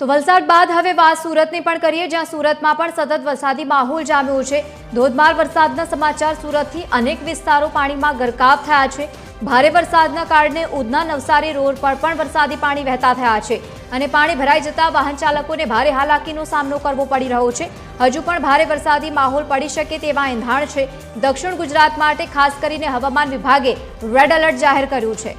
તો વલસાડ બાદ હવે વાત સુરતની પણ કરીએ, જ્યાં સુરતમાં પણ સતત વરસાદી માહોલ જામ્યો છે। ધોધમાર વરસાદના સમાચાર સુરતથી અનેક વિસ્તારો પાણીમાં ગરકાવ થયા છે। ભારે વરસાદના કારણે ઉધના નવસારી રોડ પર પણ વરસાદી પાણી વહેતા થયા છે અને પાણી ભરાઈ જતા વાહન ચાલકોને ભારે હાલાકીનો સામનો કરવો પડી રહ્યો છે। હજુ પણ ભારે વરસાદી માહોલ પડી શકે તેવા એંધાણ છે। દક્ષિણ ગુજરાત માટે ખાસ કરીને હવામાન વિભાગે રેડ એલર્ટ જાહેર કર્યું છે।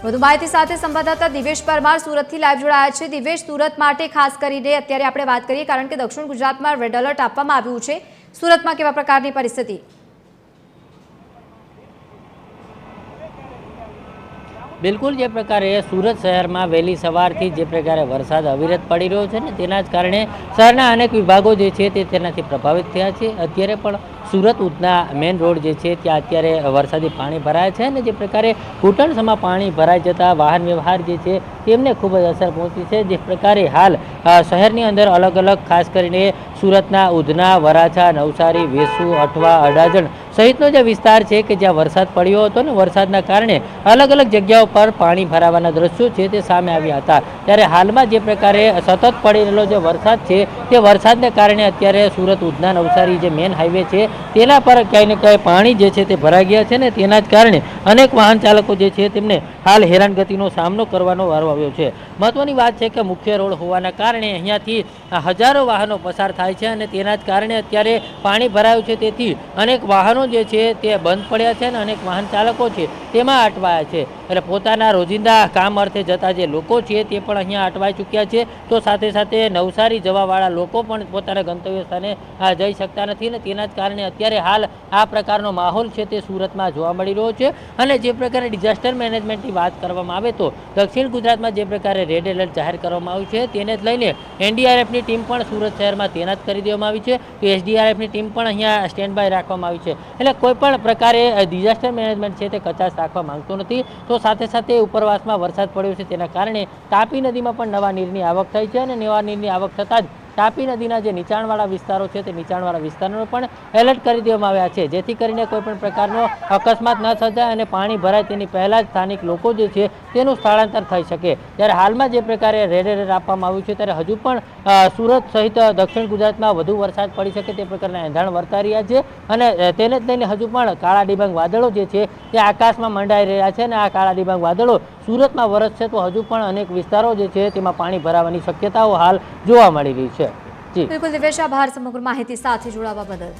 વધુ માહિતી સાથે સંવાદદાતા દિવેશ પરમાર સુરતથી લાઈવ જોડાયા છે। દિવેશ, સુરત માટે ખાસ કરીને અત્યારે આપણે વાત કરીએ, કારણ કે દક્ષિણ ગુજરાતમાં રેડ એલર્ટ આપવામાં આવ્યું છે। સુરતમાં કેવા પ્રકારની પરિસ્થિતિ? બિલકુલ જે પ્રકારે સુરત શહેરમાં વહેલી સવારથી જે પ્રકારે વરસાદ અવિરત પડી રહ્યો છે ને તેના જ કારણે શહેરના અનેક વિભાગો જે છે તે તેનાથી પ્રભાવિત થયા છે। અત્યારે પણ સુરત ઉધના મેઇન રોડ જે છે ત્યાં અત્યારે વરસાદી પાણી ભરાય છે અને જે પ્રકારે ઘૂંટણસમાં પાણી ભરાઈ જતા વાહન વ્યવહાર જે છે તેમને ખૂબ જ અસર પહોંચી છે। જે પ્રકારે હાલ શહેરની અંદર અલગ અલગ ખાસ કરીને સુરતના ઉધના, વરાછા, નવસારી, વેસુ, અઠવા, અડાજણ સહિતનો જે વિસ્તાર છે કે જ્યાં વરસાદ પડ્યો હતો ને વરસાદના કારણે અલગ અલગ જગ્યાઓ પર પાણી ભરાવાના દ્રશ્યો છે તે સામે આવ્યા હતા। ત્યારે હાલમાં જે પ્રકારે સતત પડી રહેલો જે વરસાદ છે તે વરસાદને કારણે અત્યારે સુરત ઉધના નવસારી જે મેઇન હાઈવે છે તેના પર ક્યાંય ને ક્યાંય પાણી જે છે તે ભરાઈ ગયા છે ને તેના જ કારણે અનેક વાહન ચાલકો જે છે તેમને હાલ હેરાનગતિનો સામનો કરવાનો વારો આવ્યો છે। મહત્વની વાત છે કે મુખ્ય રોડ હોવાના કારણે અહીંયાથી હજારો વાહનો પસાર થાય છે અને તેના જ કારણે અત્યારે પાણી ભરાયું છે। તેથી અનેક વાહનો જે છે તે બંધ પડ્યા છે અને અનેક વાહન ચાલકો છે તેમાં અટવાયા છે। એટલે પોતાના રોજિંદા કામ અર્થે જતા જે લોકો છે તે પણ અહીંયા અટવાઈ ચૂક્યા છે। તો સાથે સાથે નવસારી જવાવાળા લોકો પણ પોતાના ગંતવ્ય સ્થાને જઈ શકતા નથી ને તેના જ કારણે અત્યારે હાલ આ પ્રકારનો માહોલ છે તે સુરતમાં જોવા મળી રહ્યો છે। અને જે પ્રકારે ડિઝાસ્ટર મેનેજમેન્ટની વાત કરવામાં આવે તો દક્ષિણ ગુજરાતમાં જે પ્રકારે રેડ એલર્ટ જાહેર કરવામાં આવ્યું છે તેને જ લઈને એનડીઆરએફની ટીમ પણ સુરત શહેરમાં તૈનાત કરી દેવામાં આવી છે। તો એસડીઆરએફની ટીમ પણ અહીંયા સ્ટેન્ડ બાય રાખવામાં આવી છે। એટલે કોઈ પણ પ્રકારે ડિઝાસ્ટર મેનેજમેન્ટ છે તે કચાશ રાખવા માંગતો નથી। તો સાથે સાથે ઉપરવાસમાં વરસાદ પડ્યો છે તેના કારણે તાપી નદીમાં પણ નવા નીરની આવક થઈ છે અને નવા નીરની આવક થતાં જ તાપી નદીના જે નીચાણવાળા વિસ્તારો છે તે નીચાણવાળા વિસ્તારોને પણ એલર્ટ કરી દેવામાં આવ્યા છે, જેથી કરીને કોઈ પણ પ્રકારનો અકસ્માત ન સર્જાય અને પાણી ભરાય તેની પહેલાં જ સ્થાનિક લોકો જે છે તેનું સ્થળાંતર થઈ શકે। ત્યારે હાલમાં જે પ્રકારે રેડ એલર્ટ આપવામાં આવ્યું છે ત્યારે હજુ પણ સુરત સહિત દક્ષિણ ગુજરાતમાં વધુ વરસાદ પડી શકે તે પ્રકારના એંધાણ વર્તાઈ રહ્યા છે અને તેને જ લઈને હજુ પણ કાળા ડિબાંગ વાદળો જે છે તે આકાશમાં મંડાઈ રહ્યા છે અને આ કાળા ડિબાંગ વાદળો સુરતમાં વરસશે તો હજુ પણ અનેક વિસ્તારો જે છે તેમાં પાણી ભરાવાની શક્યતાઓ હાલ જોવા મળી રહી છે। બિલકુલ દિવેશ, આભાર સમગ્ર માહિતી સાથે જોડાવા બદલ।